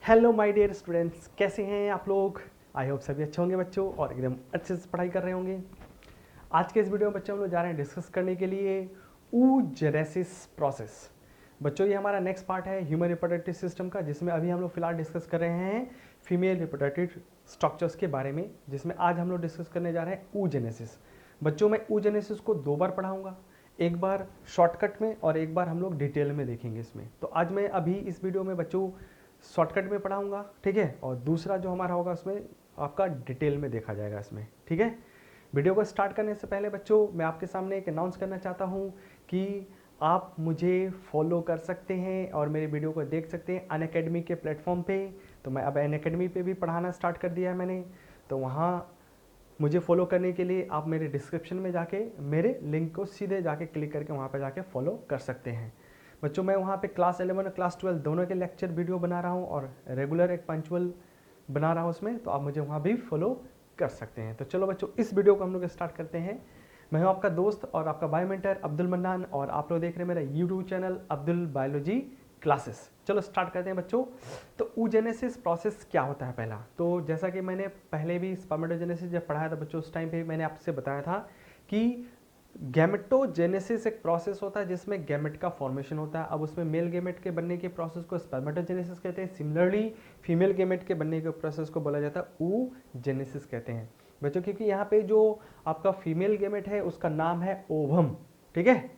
Hello my dear students, कैसे हैं आप लोग। आई होप सभी अच्छे होंगे बच्चों और एकदम अच्छे से पढ़ाई कर रहे होंगे। आज के इस वीडियो में बच्चों हम लोग जा रहे हैं डिस्कस करने के लिए oogenesis प्रोसेस। बच्चों ये हमारा नेक्स्ट पार्ट है ह्यूमन रिप्रोडक्टिव सिस्टम का, जिसमें अभी हम लोग फिलहाल डिस्कस कर रहे हैं फीमेल रिप्रोडक्टिव स्ट्रक्चर्स के बारे में, जिसमें आज हम लोग डिस्कस करने जा रहे हैं oogenesis। बच्चों मैं oogenesis को 2 बार पढ़ाऊंगा, एक बार शॉर्टकट में और एक बार हम लोग डिटेल में देखेंगे इसमें। तो आज मैं अभी इस वीडियो में बच्चों शॉर्टकट में पढ़ाऊंगा, ठीक है, और दूसरा जो हमारा होगा उसमें आपका डिटेल में देखा जाएगा इसमें, ठीक है। वीडियो को स्टार्ट करने से पहले बच्चों मैं आपके सामने एक अनाउंस करना चाहता हूं कि आप मुझे फॉलो कर सकते हैं और मेरे वीडियो को देख सकते हैं अनअकैडमी के प्लेटफॉर्म पे। तो मैं अब अनअकैडमी पे भी पढ़ाना स्टार्ट कर दिया है मैंने, तो वहाँ मुझे फॉलो करने के लिए आप मेरे डिस्क्रिप्शन में जाके मेरे लिंक को सीधे जाके क्लिक करके वहाँ पर जाके फॉलो कर सकते हैं। बच्चों मैं वहाँ पे क्लास 11 और क्लास 12 दोनों के लेक्चर वीडियो बना रहा हूँ और रेगुलर एक पंचुअल बना रहा हूँ उसमें, तो आप मुझे वहाँ भी फॉलो कर सकते हैं। तो चलो बच्चों इस वीडियो को हम लोग स्टार्ट करते हैं। मैं हूँ आपका दोस्त और आपका बायो मेंटर अब्दुल मन्नान और आप लोग देख रहे हैं मेरा YouTube channel Abdul biology classes. चलो स्टार्ट करते हैं बच्चों। तो oogenesis प्रोसेस क्या होता है पहला, तो जैसा कि मैंने पहले भी स्पर्मेटोजेनेसिस जब पढ़ाया था बच्चों, उस टाइम पे मैंने आपसे बताया था कि गैमेटोजेनेसिस एक प्रोसेस होता है जिसमें गैमेट का फॉर्मेशन होता है। अब उसमें मेल गैमेट के बनने के प्रोसेस को स्पर्मेटोजेनेसिस कहते हैं, सिमिलरली फीमेल गैमेट के बनने के प्रोसेस को बोला जाता है oogenesis कहते हैं बच्चों। क्योंकि यहाँ पे जो आपका फीमेल गैमेट है उसका नाम है ओवम, ठीक है,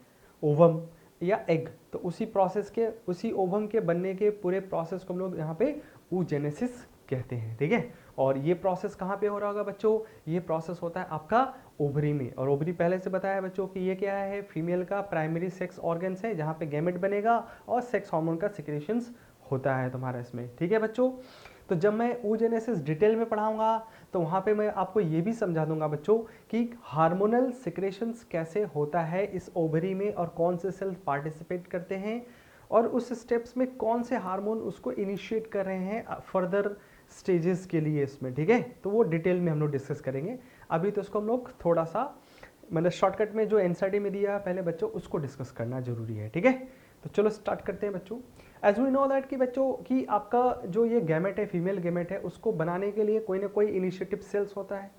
ओवम या एग। तो उसी प्रोसेस के, उसी ओवम के बनने के पूरे प्रोसेस को हम लोग यहाँ पे oogenesis कहते हैं, ठीक है। और ये प्रोसेस कहाँ पे हो रहा होगा बच्चों, ये प्रोसेस होता है आपका ओवरी में। और ओवरी पहले से बताया बच्चों कि ये क्या है, फीमेल का प्राइमरी सेक्स ऑर्गन्स है जहाँ पे गैमेट बनेगा और सेक्स हार्मोन का सिक्रेशंस होता है तुम्हारा इसमें, ठीक है बच्चों। तो जब मैं oogenesis डिटेल में पढ़ाऊंगा तो वहाँ पे मैं आपको ये भी समझा दूंगा बच्चों कि हार्मोनल सिक्रेशंस कैसे होता है इस ओवरी में और कौन से सेल्स पार्टिसिपेट करते हैं और उस स्टेप्स में कौन से हार्मोन उसको इनिशिएट कर रहे हैं फर्दर स्टेजेस के लिए इसमें, ठीक है। तो वो डिटेल में हम लोग डिस्कस करेंगे। अभी तो उसको हम लोग थोड़ा सा मतलब शॉर्टकट में जो एनसीईआरटी में दिया है पहले बच्चों उसको डिस्कस करना जरूरी है, ठीक है। तो चलो स्टार्ट करते हैं बच्चों। एज वी नो दैट कि बच्चों कि आपका जो ये गैमेट है, फीमेल गैमेट है, उसको बनाने के लिए कोई ना कोई इनिशिएटिव सेल्स होता है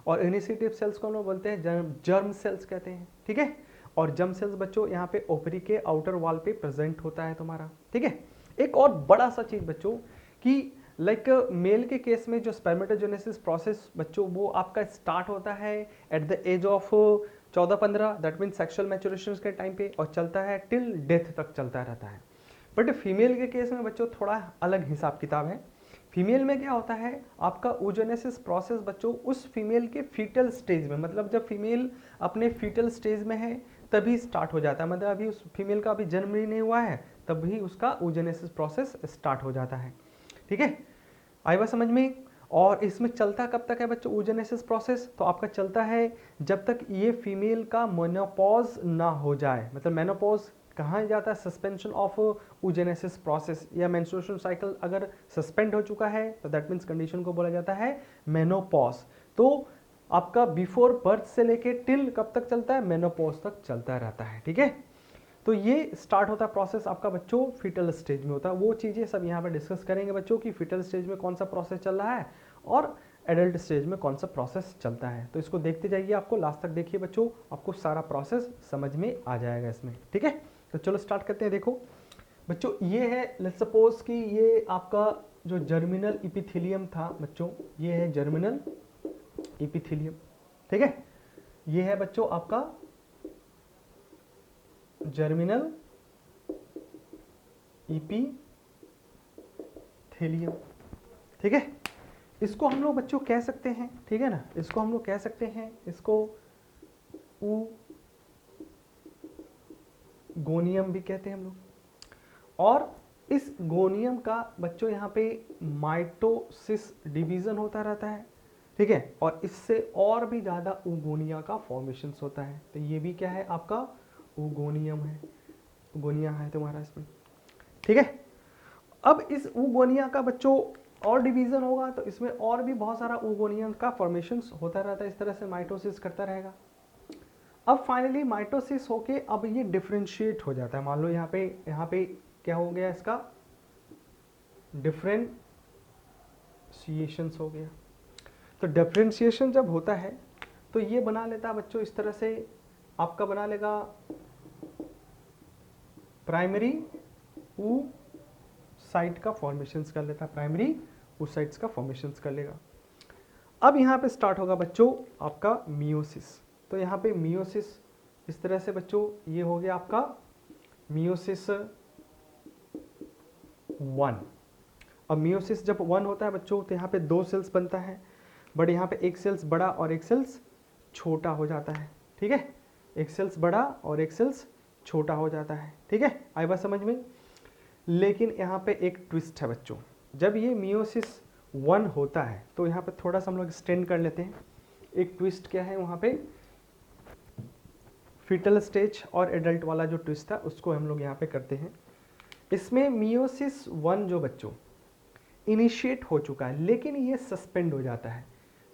और इनिशिएटिव सेल्स को हम लोग बोलते हैं जर्म सेल्स कहते हैं, ठीक है। और जर्म सेल्स बच्चों यहाँ पे ओवरी के आउटर वॉल पे प्रेजेंट होता है तुम्हारा, ठीक है। एक और बड़ा सा चीज बच्चों कि लाइक मेल के केस में जो स्पर्मेटोजेनेसिस प्रोसेस बच्चों वो आपका स्टार्ट होता है at the age of 14-15, that mean sexual maturation के टाइम पे, और चलता है टिल डेथ तक चलता रहता है। बट फीमेल के केस में बच्चों थोड़ा अलग हिसाब किताब है। फीमेल में क्या होता है, आपका oogenesis प्रोसेस बच्चों उस फीमेल के फीटल स्टेज में, मतलब जब फीमेल अपने फीटल स्टेज में है तभी स्टार्ट हो जाता है, मतलब अभी उस फीमेल का अभी जन्म ही नहीं हुआ है तभी उसका oogenesis प्रोसेस स्टार्ट हो जाता है, ठीक है। आई बात समझ में। और इसमें चलता कब तक है बच्चों oogenesis प्रोसेस, तो आपका चलता है जब तक ये फीमेल का मेनोपॉज ना हो जाए। मतलब मेनोपॉज कहाँ जाता है, सस्पेंशन ऑफ oogenesis प्रोसेस या मेंस्ट्रुएशन साइकिल अगर सस्पेंड हो चुका है तो दैट मीन्स कंडीशन को बोला जाता है मेनोपॉज। तो आपका बिफोर बर्थ से लेके टिल कब तक चलता है, मेनोपॉज तक चलता रहता है, ठीक है। तो ये स्टार्ट होता है प्रोसेस आपका बच्चों फीटल स्टेज में होता है। वो चीज़ें सब यहाँ पे डिस्कस करेंगे बच्चों कि फीटल स्टेज में कौन सा प्रोसेस चल रहा है और एडल्ट स्टेज में कौन सा प्रोसेस चलता है। तो इसको देखते जाइए, आपको लास्ट तक देखिए बच्चों, आपको सारा प्रोसेस समझ में आ जाएगा इसमें, ठीक है। तो चलो स्टार्ट करते हैं। देखो बच्चों ये है, लेट्स सपोज कि ये आपका जो जर्मिनल इपिथेलियम था बच्चों, ये है जर्मिनल इपिथेलियम, ठीक है। ये है बच्चों आपका जर्मिनल इपिथेलियम, ठीक है। इसको हम लोग बच्चों कह सकते हैं, ठीक है ना, इसको हम लोग कह सकते हैं, इसको गोनियम भी कहते हैं हम लोग। और इस गोनियम का बच्चों यहाँ पे माइटोसिस डिवीजन होता रहता है, ठीक है। और इससे और भी ज़्यादा उगोनिया का फॉर्मेशन होता है। तो ये भी क्या है आपका उगोनियम है, उगोनिया है तुम्हारा इसमें, ठीक है। अब इस उगोनिया का बच्चों और डिवीजन होगा तो इसमें और भी बहुत सारा उगोनियन का फॉर्मेशन होता रहता है, इस तरह से माइटोसिस करता रहेगा। अब फाइनली माइटोसिस होके अब ये डिफ्रेंशिएट हो जाता है। मान लो यहाँ पे क्या हो गया इसका, डिफरेंशिएशंस हो गया। तो डिफरेंशिएशन जब होता है तो ये बना लेता है बच्चों इस तरह से, आपका बना लेगा प्राइमरी oocyte का फॉर्मेशंस कर लेता है, प्राइमरी oocytes का फॉर्मेशंस कर लेगा। अब यहाँ पे स्टार्ट होगा बच्चों आपका मियोसिस। तो यहाँ पे मियोसिस इस तरह से बच्चों ये हो गया आपका मियोसिस 1। अब मियोसिस जब 1 होता है बच्चों तो यहाँ पे 2 सेल्स बनता है, बट यहाँ पे एक सेल्स बड़ा और एक सेल्स छोटा हो जाता है। ठीक है, एक सेल्स बड़ा और एक सेल्स छोटा हो जाता है। ठीक है, आई बात समझ में। लेकिन यहाँ पे एक ट्विस्ट है बच्चों, जब ये मियोसिस 1 होता है तो यहाँ पे थोड़ा सा हम लोग एक्सटेंड कर लेते हैं। एक ट्विस्ट क्या है वहाँ पे, फीटल स्टेज और एडल्ट वाला जो ट्विस्ट था उसको हम लोग यहाँ पे करते हैं। इसमें मियोसिस 1 जो बच्चों इनिशिएट हो चुका है लेकिन ये सस्पेंड हो जाता है।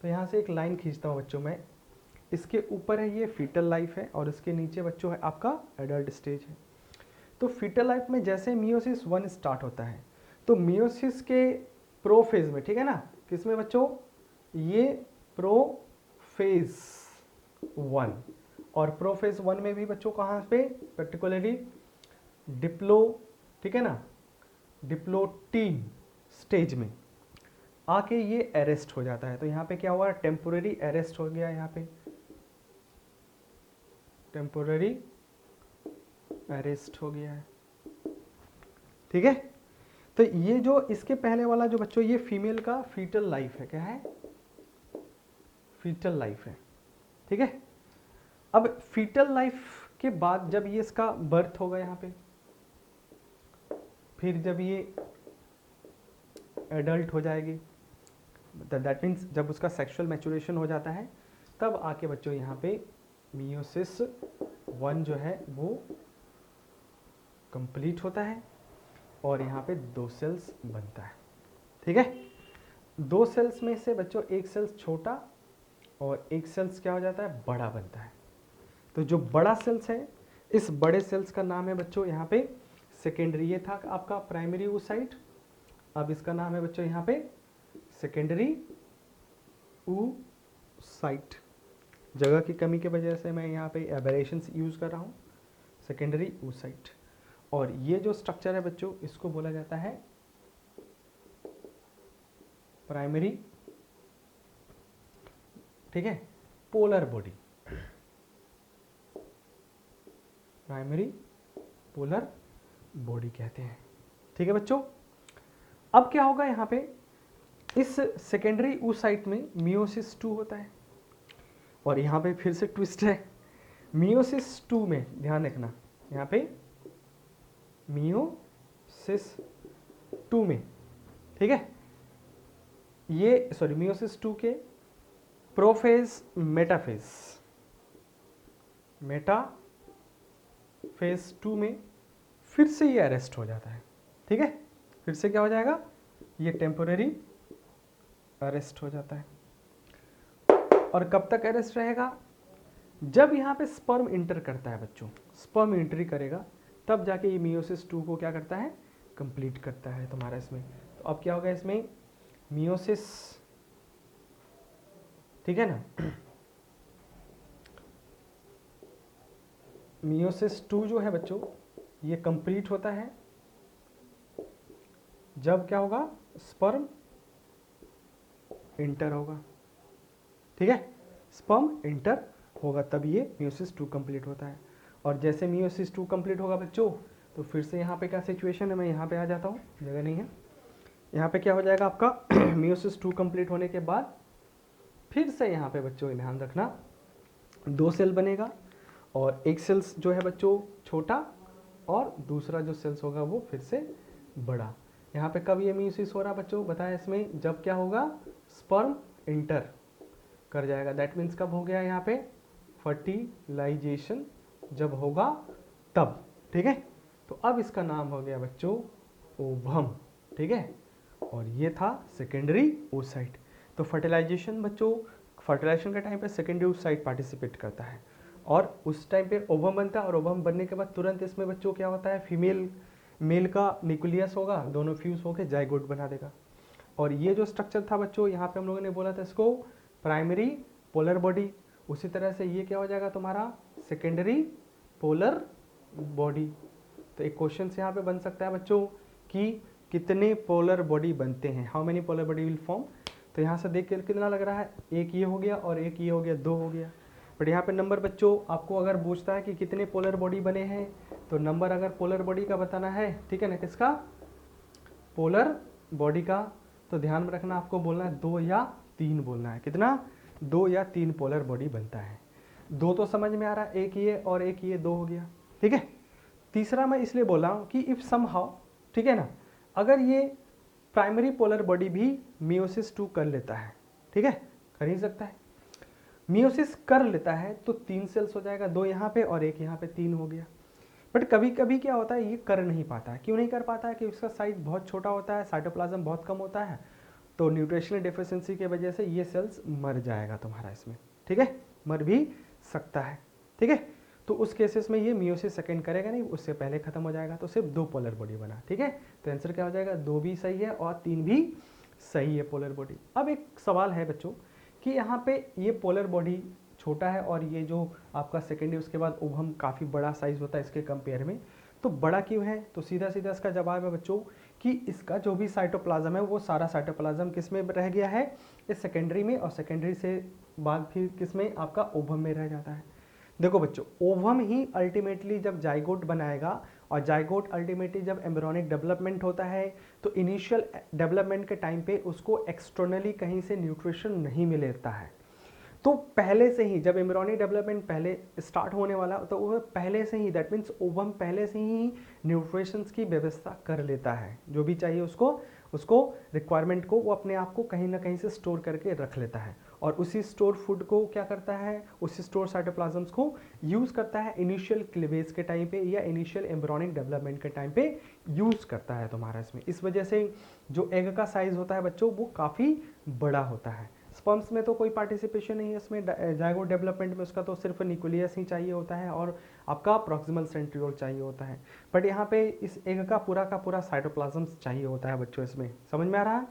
तो यहाँ से एक लाइन खींचता हूँ बच्चों मैं, इसके ऊपर है ये फीटल लाइफ है और इसके नीचे बच्चों है आपका एडल्ट स्टेज है। तो फीटल लाइफ में जैसे मियोसिस 1 स्टार्ट होता है तो मियोसिस के प्रोफेज में, ठीक है ना, किसमें बच्चों, ये प्रोफेज 1, और प्रोफेज 1 में भी बच्चों कहाँ पे पर्टिकुलरली डिप्लो, ठीक है ना, डिप्लोटीन स्टेज में आके ये अरेस्ट हो जाता है। तो यहाँ पे क्या हुआ, टेम्पोररी अरेस्ट हो गया, यहाँ पे टेम्पोररी अरेस्ट हो गया है। ठीक है, तो ये जो इसके पहले वाला जो बच्चों ये फीमेल का फीटल लाइफ है, क्या है, फीटल लाइफ है। ठीक है, अब फीटल लाइफ के बाद जब ये इसका बर्थ होगा यहाँ पे, फिर जब ये एडल्ट हो जाएगी, दैट मीन्स जब उसका सेक्सुअल मैचुरेशन हो जाता है तब आके बच्चों यहाँ पे मियोसिस 1 जो है वो कंप्लीट होता है और यहाँ पे 2 सेल्स बनता है। ठीक है, 2 सेल्स में से बच्चों एक सेल्स छोटा और एक सेल्स क्या हो जाता है, बड़ा बनता है। तो जो बड़ा सेल्स है इस बड़े सेल्स का नाम है बच्चों यहाँ पे सेकेंडरी, ये था आपका प्राइमरी oocyte, अब इसका नाम है बच्चों यहाँ पे सेकेंडरी oocyte। जगह की कमी की वजह से मैं यहाँ पे एबरेशंस यूज़ कर रहा हूँ, सेकेंडरी oocyte। और ये जो स्ट्रक्चर है बच्चों इसको बोला जाता है प्राइमरी, ठीक है, polar body, primary polar body कहते हैं। ठीक है बच्चों, अब क्या होगा यहाँ पे, इस सेकेंडरी oocyte में मियोसिस 2 होता है और यहाँ पे फिर से ट्विस्ट है। मियोसिस 2 में ध्यान रखना, यहाँ पे मियोसिस 2 में, ठीक है, ये सॉरी मियोसिस 2 के प्रोफेज मेटाफेज, मेटाफेज 2 में फिर से ये अरेस्ट हो जाता है। ठीक है, फिर से क्या हो जाएगा, ये टेम्पोररी अरेस्ट हो जाता है। और कब तक अरेस्ट रहेगा, जब यहाँ पे स्पर्म इंटर करता है बच्चों, स्पर्म एंट्री करेगा तब जाके ये मियोसिस 2 को क्या करता है, कंप्लीट करता है तुम्हारा इसमें। तो अब क्या होगा इसमें मियोसिस, ठीक है ना, मियोसिस 2 जो है बच्चों ये कंप्लीट होता है जब क्या होगा, स्पर्म इंटर होगा। ठीक है, स्पर्म इंटर होगा तब ये मियोसिस 2 कंप्लीट होता है। और जैसे मियोसिस 2 कंप्लीट होगा बच्चों तो फिर से यहाँ पे क्या सिचुएशन है, मैं यहाँ पे आ जाता हूँ, जगह नहीं है। यहाँ पे क्या हो जाएगा आपका मियोसिस 2 कंप्लीट होने के बाद फिर से यहाँ पे बच्चों ध्यान रखना 2 सेल बनेगा और एक सेल्स जो है बच्चों छोटा और दूसरा जो सेल्स होगा वो फिर से बड़ा। यहाँ पे कब ये मियोसिस हो रहा बच्चों बताया इसमें, जब क्या होगा, स्पर्म इंटर कर जाएगा। दैट मीन्स कब हो गया यहाँ पे, फर्टिलाइजेशन जब होगा तब। ठीक है, तो अब इसका नाम हो गया बच्चों ओवम। ठीक है, और ये था सेकेंडरी oocyte। तो फर्टिलाइजेशन बच्चों, फर्टिलाइजेशन के टाइम पे सेकेंडरी oocyte पार्टिसिपेट करता है और उस टाइम पे ओवम बनता है और ओवम बनने के बाद तुरंत इसमें बच्चों क्या होता है, फीमेल मेल का न्यूक्लियस होगा, दोनों फ्यूज होकर जाइगोट बना देगा। और ये जो स्ट्रक्चर था बच्चों यहाँ पे हम लोगों ने बोला था इसको प्राइमरी पोलर बॉडी, उसी तरह से ये क्या हो जाएगा तुम्हारा सेकेंडरी पोलर बॉडी। तो एक क्वेश्चन यहाँ पे बन सकता है बच्चों कि कितने पोलर बॉडी बनते हैं, how many polar body will form. तो यहाँ से देख कर कितना लग रहा है, एक ये हो गया और एक ये हो गया, दो हो गया। बट यहाँ पे नंबर बच्चों आपको अगर पूछता है कि कितने पोलर बॉडी बने हैं, तो नंबर अगर पोलर बॉडी का बताना है, ठीक है ना, किसका, पोलर बॉडी का, तो ध्यान में रखना आपको बोलना है 2 या 3 बोलना है। कितना, 2 या 3 पोलर बॉडी बनता है। 2 तो समझ में आ रहा है, एक ये और एक ये, 2 हो गया, ठीक है। तीसरा मैं इसलिए बोल रहा हूँ कि इफ समहाउ, ठीक है ना, अगर ये प्राइमरी पोलर बॉडी भी मियोसिस 2 कर लेता है, ठीक है, कर ही सकता है, मियोसिस कर लेता है, तो 3 सेल्स हो जाएगा, 2 यहाँ पे और एक यहाँ पे, 3 हो गया। बट कभी कभी क्या होता है, ये कर नहीं पाता है। क्यों नहीं कर पाता है, कि उसका साइज बहुत छोटा होता है, साइटोप्लाज्म बहुत कम होता है, तो न्यूट्रिशनल डेफिशिएंसी की वजह से ये सेल्स मर जाएगा तुम्हारा इसमें, ठीक है, मर भी सकता है, ठीक है। तो उस केसेस में ये मियोसिस सेकेंड करेगा नहीं, उससे पहले खत्म हो जाएगा, तो सिर्फ 2 पोलर बॉडी बना, ठीक है। तो आंसर क्या हो जाएगा, 2 भी सही है और 3 भी सही है पोलर बॉडी। अब एक सवाल है बच्चों कि यहाँ पे ये पोलर बॉडी छोटा है और ये जो आपका सेकेंडरी उसके बाद ओवम काफ़ी बड़ा साइज होता है इसके कंपेयर में, तो बड़ा क्यों है, तो सीधा सीधा इसका जवाब है बच्चों कि इसका जो भी साइटोप्लाज्म है वो सारा साइटोप्लाज्म किस में रह गया है, इस सेकेंडरी में, और सेकेंडरी से बाद फिर किस में, आपका ओवम में रह जाता है। देखो बच्चों, ओवम ही अल्टीमेटली जब जाइगोट बनाएगा, और जाइगोट अल्टीमेटली जब एम्ब्रियोनिक डेवलपमेंट होता है, तो इनिशियल डेवलपमेंट के टाइम पे उसको एक्सटर्नली कहीं से न्यूट्रिशन नहीं मिलता है। तो पहले से ही जब एम्ब्रियोनिक डेवलपमेंट पहले स्टार्ट होने वाला, तो वो पहले से ही, दैट मीन्स ओवम पहले से ही न्यूट्रिशंस की व्यवस्था कर लेता है, जो भी चाहिए उसको रिक्वायरमेंट को वो अपने आप को कहीं ना कहीं से स्टोर करके रख लेता है, और उसी स्टोर फूड को क्या करता है, उसी स्टोर साइटोप्लाज्म्स को यूज़ करता है इनिशियल क्लीवेज के टाइम पे या इनिशियल एम्ब्रियोनिक डेवलपमेंट के टाइम पे यूज़ करता है तुम्हारा इसमें। इस वजह से जो एग का साइज़ होता है बच्चों वो काफ़ी बड़ा होता है। स्पर्म्स में तो कोई पार्टिसिपेशन नहीं है इसमें, जाइगोट डेवलपमेंट में उसका तो सिर्फ न्यूक्लियस ही चाहिए होता है और आपका प्रॉक्सिमल सेंट्रियोल चाहिए होता है। बट यहाँ पे इस एग का पूरा साइटोप्लाज्म चाहिए होता है बच्चों इसमें, समझ में आ रहा है।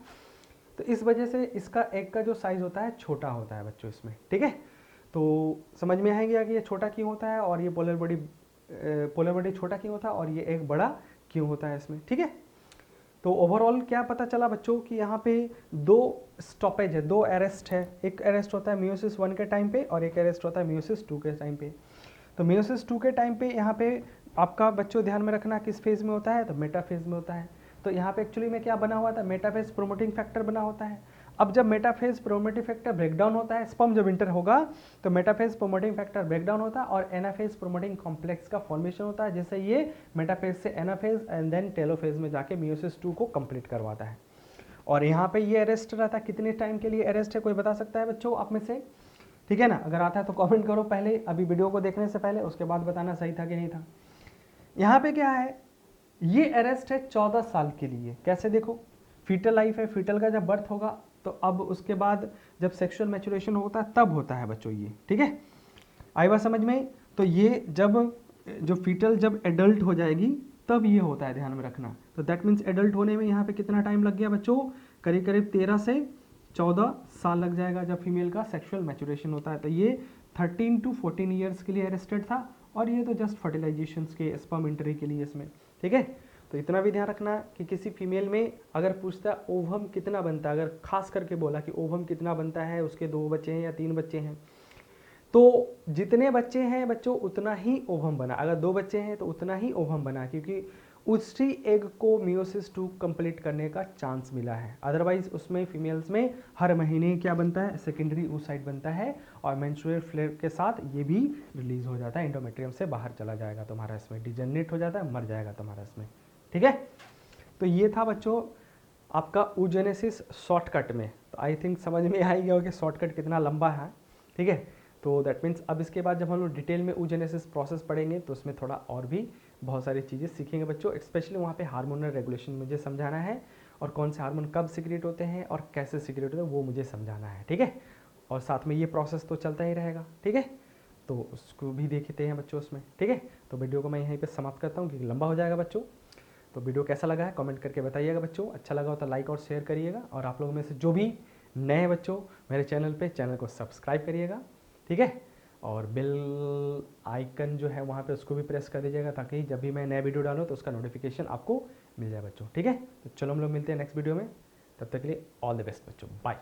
तो इस वजह से इसका एग का जो साइज होता है छोटा होता है बच्चों इसमें, ठीक है। तो समझ में आएगा कि ये छोटा क्यों होता है और ये पोलर बॉडी छोटा क्यों होता है और ये एग बड़ा क्यों होता है इसमें, ठीक है। तो ओवरऑल क्या पता चला बच्चों कि यहाँ पे 2 स्टॉपेज है, 2 अरेस्ट है। एक अरेस्ट होता है मियोसिस 1 के टाइम पे और एक अरेस्ट होता है मियोसिस 2 के टाइम पे। तो मियोसिस 2 के टाइम पे यहाँ पे आपका बच्चों ध्यान में रखना किस फेज में होता है, तो मेटाफेज में होता है। तो यहाँ पे एक्चुअली में क्या बना हुआ था, मेटाफेज प्रोमोटिंग फैक्टर बना होता है। अब जब मेटाफेज प्रोमोटिंग फैक्टर ब्रेकडाउन होता है, स्पर्म जब इंटर होगा तो मेटाफेज प्रोमोटिंग फैक्टर ब्रेकडाउन होता है और एनाफेज प्रोमोटिंग कॉम्प्लेक्स का फॉर्मेशन होता है, जिससे ये मेटाफेज से एनाफेज एंड देन टेलोफेज में जाके मियोसिस 2 को कंप्लीट करवाता है। और यहाँ पे ये अरेस्ट रहता है, कितने टाइम के लिए अरेस्ट है, कोई बता सकता है बच्चों आप में से, ठीक है ना। अगर आता है तो कमेंट करो पहले, अभी वीडियो को देखने से पहले, उसके बाद बताना सही था कि नहीं था। यहाँ पे क्या है, ये अरेस्ट है 14 साल के लिए। कैसे, देखो फीटल लाइफ है, फीटल का जब बर्थ होगा तो अब उसके बाद जब सेक्सुअल मैचुरेशन होता है तब होता है बच्चों ये, ठीक है। आई बात समझ में। तो ये जब जो फीटल जब एडल्ट हो जाएगी तब ये होता है, ध्यान में रखना। तो दैट मीन्स एडल्ट होने में यहाँ पे कितना टाइम लग गया बच्चों, करीब करीब 13 से 14 साल लग जाएगा जब फीमेल का सेक्सुअल मैचुरेशन होता है। तो ये 13 to 14 ईयर्स के लिए अरेस्टेड था और ये तो जस्ट फर्टिलाइजेशन के स्पर्म एंट्री के लिए इसमें, ठीक है। तो इतना भी ध्यान रखना कि किसी फीमेल में अगर पूछता है ओवम कितना बनता है, अगर खास करके बोला कि ओवम कितना बनता है, उसके 2 बच्चे हैं या 3 बच्चे हैं, तो जितने बच्चे हैं बच्चों उतना ही ओवम बना। अगर 2 बच्चे हैं तो उतना ही ओवम बना, क्योंकि उसी एग को मियोसिस 2 कंप्लीट करने का चांस मिला है। अदरवाइज उसमें फीमेल्स में हर महीने क्या बनता है, सेकेंडरी oocyte बनता है और मेंस्ट्रुअल फ्लेयर के साथ ये भी रिलीज हो जाता है, एंडोमेट्रियम से बाहर चला जाएगा तुम्हारा इसमें, डिजेनरेट हो जाता है, मर जाएगा तुम्हारा इसमें, ठीक है। तो ये था बच्चों आपका oogenesis शॉर्टकट में। तो आई थिंक समझ में आ ही गया कि शॉर्टकट कितना लंबा है, ठीक है। तो दैट मीन्स अब इसके बाद जब हम लोग डिटेल में oogenesis प्रोसेस पढ़ेंगे तो उसमें थोड़ा और भी बहुत सारी चीज़ें सीखेंगे बच्चों। स्पेशली वहाँ पे हार्मोनल रेगुलेशन मुझे समझाना है और कौन से हार्मोन कब सिक्रेट होते हैं और कैसे सिक्रेट होते हैं वो मुझे समझाना है, ठीक है। और साथ में ये प्रोसेस तो चलता ही रहेगा, ठीक है। तो उसको भी देखते हैं बच्चों उसमें, ठीक है। तो वीडियो को मैं यहीं पर समाप्त करता हूँ क्योंकि लंबा हो जाएगा बच्चों। तो वीडियो कैसा लगा है कमेंट करके बताइएगा बच्चों। अच्छा लगा हो तो लाइक और शेयर करिएगा, और आप लोगों में से जो भी नए बच्चों मेरे चैनल को सब्सक्राइब करिएगा, ठीक है। और बेल आइकन जो है वहाँ पे उसको भी प्रेस कर दीजिएगा, ताकि जब भी मैं नया वीडियो डालूँ तो उसका नोटिफिकेशन आपको मिल जाए बच्चों, ठीक है। तो चलो हम लोग मिलते हैं नेक्स्ट वीडियो में, तब तक के लिए ऑल द बेस्ट बच्चों, बाय।